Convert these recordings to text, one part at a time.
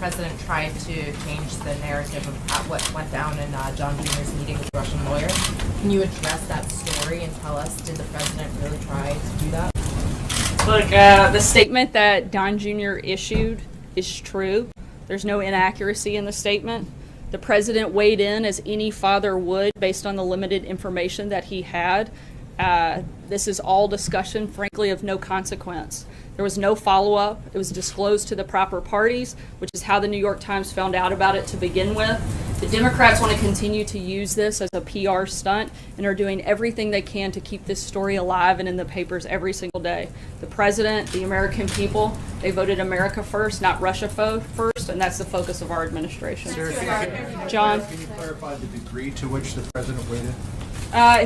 president tried to change the narrative of what went down in John Jr.'s meeting with the Russian lawyer. Can you address that story and tell us, did the president really try to do that? Look, the statement that Don Jr. issued is true. There's no inaccuracy in the statement. The president weighed in as any father would based on the limited information that he had. This is all discussion, frankly, of no consequence. There was no follow-up. It was disclosed to the proper parties, which is how the New York Times found out about it to begin with. The Democrats want to continue to use this as a PR stunt and are doing everything they can to keep this story alive and in the papers every single day. The president, the American people, they voted America first, not Russia first, and that's the focus of our administration. John? Can you clarify the degree to which the president weighed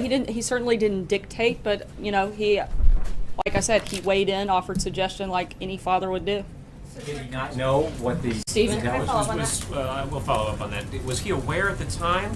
in? He certainly didn't dictate, but, you know, like I said, he weighed in, offered suggestion like any father would do. Did he not know what the Stephen, intelligence was? We'll follow up on that. Was he aware at the time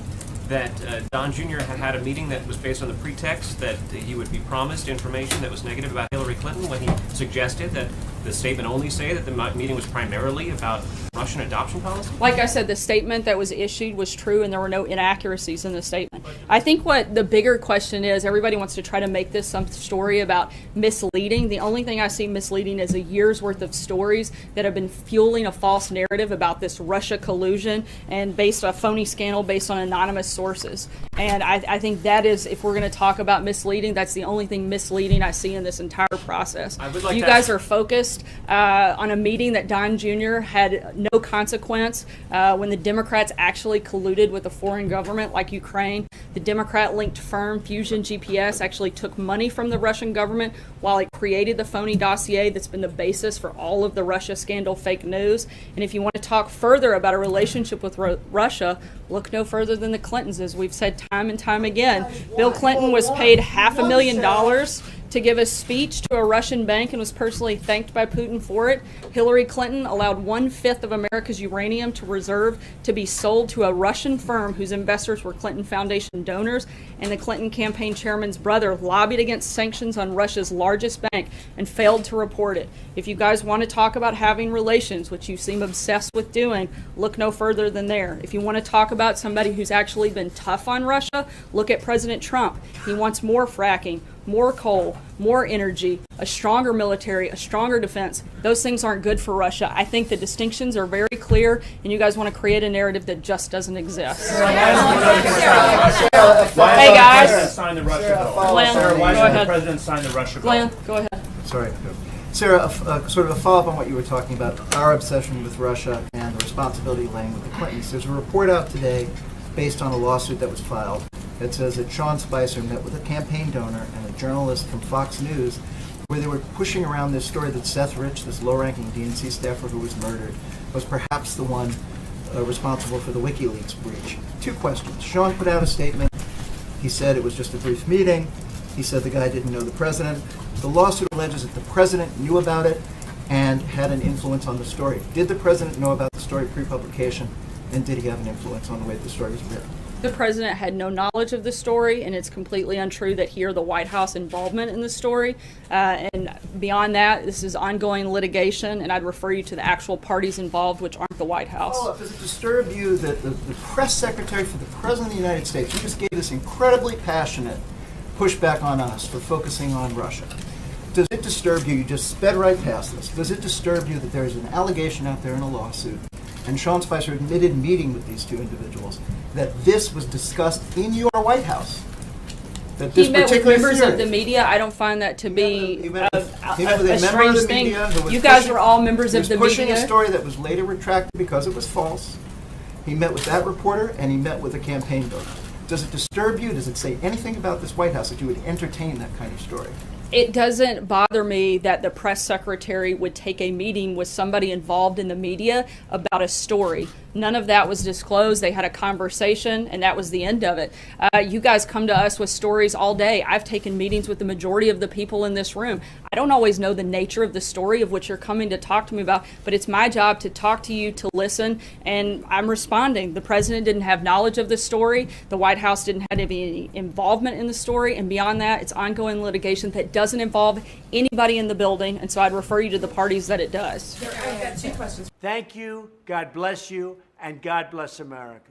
that Don Jr. had a meeting that was based on the pretext that he would be promised information that was negative about Hillary Clinton when he suggested that the statement only say that the meeting was primarily about Russian adoption policy? Like I said, the statement that was issued was true and there were no inaccuracies in the statement. I think what the bigger question is, everybody wants to try to make this some story about misleading. The only thing I see misleading is a year's worth of stories that have been fueling a false narrative about this Russia collusion and based on a phony scandal based on anonymous sources. And I think that is, if we're going to talk about misleading, that's the only thing misleading I see in this entire process. You guys are focused on a meeting that Don Jr. had no consequence when the Democrats actually colluded with a foreign government like Ukraine. The Democrat-linked firm Fusion GPS actually took money from the Russian government while it created the phony dossier that's been the basis for all of the Russia scandal fake news. And if you want to talk further about a relationship with Russia, look no further than the Clintons, as we've said time and time again. Bill Clinton was paid $500,000 to give a speech to a Russian bank and was personally thanked by Putin for it. Hillary Clinton allowed 1/5 of America's uranium to reserve to be sold to a Russian firm whose investors were Clinton Foundation donors, and the Clinton campaign chairman's brother lobbied against sanctions on Russia's largest bank and failed to report it. If you guys want to talk about having relations, which you seem obsessed with doing, look no further than there. If you want to talk about somebody who's actually been tough on Russia, look at President Trump. He wants more fracking, more coal, more energy, a stronger military, a stronger defense. Those things aren't good for Russia. I think the distinctions are very clear, and you guys want to create a narrative that just doesn't exist. Hey guys. Sign the Russia bill. Glenn, Why go did the ahead. president sign the Russia bill? Glenn, go ahead. Sorry. Sarah, sort of a follow-up on what you were talking about, our obsession with Russia and the responsibility laying with the Clintons. There's a report out today based on a lawsuit that was filed that says that Sean Spicer met with a campaign donor and a journalist from Fox News where they were pushing around this story that Seth Rich, this low-ranking DNC staffer who was murdered, was perhaps the one responsible for the WikiLeaks breach. Two questions. Sean put out a statement. He said it was just a brief meeting. He said the guy didn't know the president. The lawsuit alleges that the president knew about it and had an influence on the story. Did the president know about the story pre-publication, and did he have an influence on the way the story was written? The president had no knowledge of the story, and it's completely untrue that he or the White House involvement in the story. And beyond that, this is ongoing litigation, and I'd refer you to the actual parties involved, which aren't the White House. Does it disturb you that the press secretary for the President of the United States, you just gave this incredibly passionate pushback on us for focusing on Russia? Does it disturb you? You just sped right past this. Does it disturb you that there's an allegation out there in a lawsuit, and Sean Spicer admitted meeting with these two individuals, that this was discussed in your White House? That this he met with members theory, of the media. I don't find that to be a strange thing. You guys were all members of the media. He was pushing a story that was later retracted because it was false. He met with that reporter, and he met with a campaign donor. Does it disturb you? Does it say anything about this White House that you would entertain that kind of story? It doesn't bother me that the press secretary would take a meeting with somebody involved in the media about a story. None of that was disclosed. They had a conversation, and that was the end of it. You guys come to us with stories all day. I've taken meetings with the majority of the people in this room. I don't always know the nature of the story of what you're coming to talk to me about, but it's my job to talk to you, to listen, and I'm responding. The president didn't have knowledge of the story. The White House didn't have any involvement in the story, and beyond that, it's ongoing litigation that doesn't involve anybody in the building, and so I'd refer you to the parties that it does. Thank you, God bless you, and God bless America.